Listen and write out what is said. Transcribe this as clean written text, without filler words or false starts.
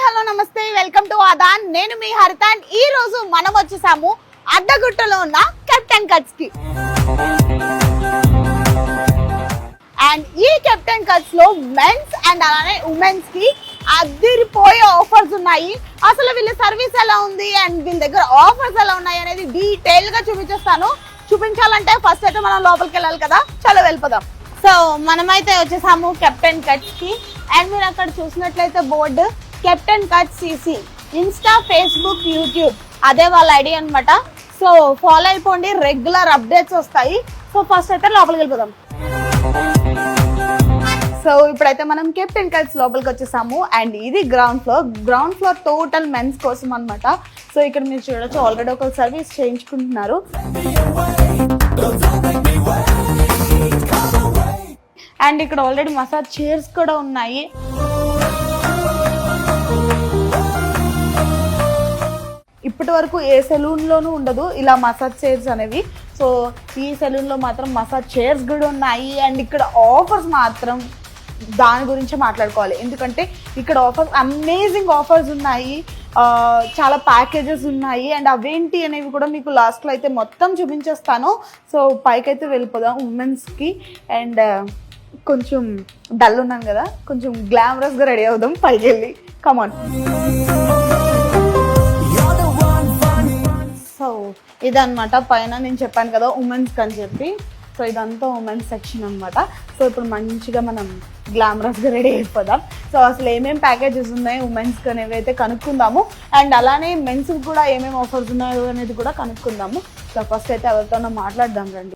Hello నమస్తే, welcome to Aadan. నేను మీ హరిత. ఈ రోజు మనం వచ్చేసాము అడ్డగుట్టలో ఉన్న కెప్టెన్ కట్స్ కి. అండ్ ఈ కెప్టెన్ కట్స్ లో మెన్స్ అండ్ అలానే ఉమెన్స్ కి అదిరిపోయే ఆఫర్స్ ఉన్నాయి. అసలు వీళ్ళ సర్వీస్ ఎలా ఉంది అండ్ వీళ్ళ దగ్గర ఆఫర్స్ ఎలా ఉన్నాయి అనేది డీటెయిల్ గా చూపించేస్తాను. చూపించాలంటే ఫస్ట్ అయితే మనం లోపలికి వెళ్ళాలి కదా, చలో వెళ్ళిపోదాం. సో మనమైతే వచ్చేసాము కెప్టెన్ కట్స్ కి. అండ్ మీరు అక్కడ చూసినట్లయితే board captain cuts CC, Insta, Facebook, YouTube అదే వాళ్ళ ఐడి అనమాట. సో ఫాలో అయిపోండి, రెగ్యులర్ అప్డేట్స్ వస్తాయి. సో ఫస్ట్ అయితే లోపలికి వెళ్ళిపోదాం. సో ఇప్పుడైతే మనం కెప్టెన్ కట్స్ లోపలికి వచ్చేసాము. అండ్ ఇది గ్రౌండ్ ఫ్లోర్ టోటల్ మెన్స్ కోసం అనమాట. సో ఇక్కడ మీరు చూడొచ్చు, ఆల్రెడీ ఒక సర్వీస్ చేయించుకుంటున్నారు. అండ్ ఇక్కడ ఆల్రెడీ మసాజ్ చైర్స్ కూడా ఉన్నాయి. ఇప్పటి వరకు ఏ సెలూన్లోనూ ఉండదు ఇలా మసాజ్ చైర్స్ అనేవి. సో ఈ సెలూన్లో మాత్రం మసాజ్ చైర్స్ కూడా ఉన్నాయి. అండ్ ఇక్కడ ఆఫర్స్ మాత్రం దాని గురించి మాట్లాడుకోవాలి, ఎందుకంటే ఇక్కడ ఆఫర్స్ అమేజింగ్ ఆఫర్స్ ఉన్నాయి. చాలా ప్యాకేజెస్ ఉన్నాయి. అండ్ అవేంటి అనేవి కూడా మీకు లాస్ట్లో అయితే మొత్తం చూపించేస్తాను. సో పైకి అయితే వెళ్ళిపోదాం ఉమెన్స్కి. అండ్ కొంచెం డల్ ఉన్నాను కదా, కొంచెం గ్లామరస్గా రెడీ అవుదాం పైకి వెళ్ళి. కమాన్. సో ఇదన్నమాట పైన నేను చెప్పాను కదా ఉమెన్స్కి అని చెప్పి. సో ఇదంతా ఉమెన్స్ సెక్షన్ అనమాట. సో ఇప్పుడు మంచిగా మనం గ్లామరస్గా రెడీ అయిపోదాం. సో అసలు ఏమేమి ప్యాకేజెస్ ఉన్నాయి ఉమెన్స్కి అనేవి అయితే కనుక్కుందాము. అండ్ అలానే మెన్స్కి కూడా ఏమేమి ఆఫర్స్ ఉన్నాయో అనేది కూడా కనుక్కుందాము. సో ఫస్ట్ అయితే ఎవరితోనో మాట్లాడదాం రండి.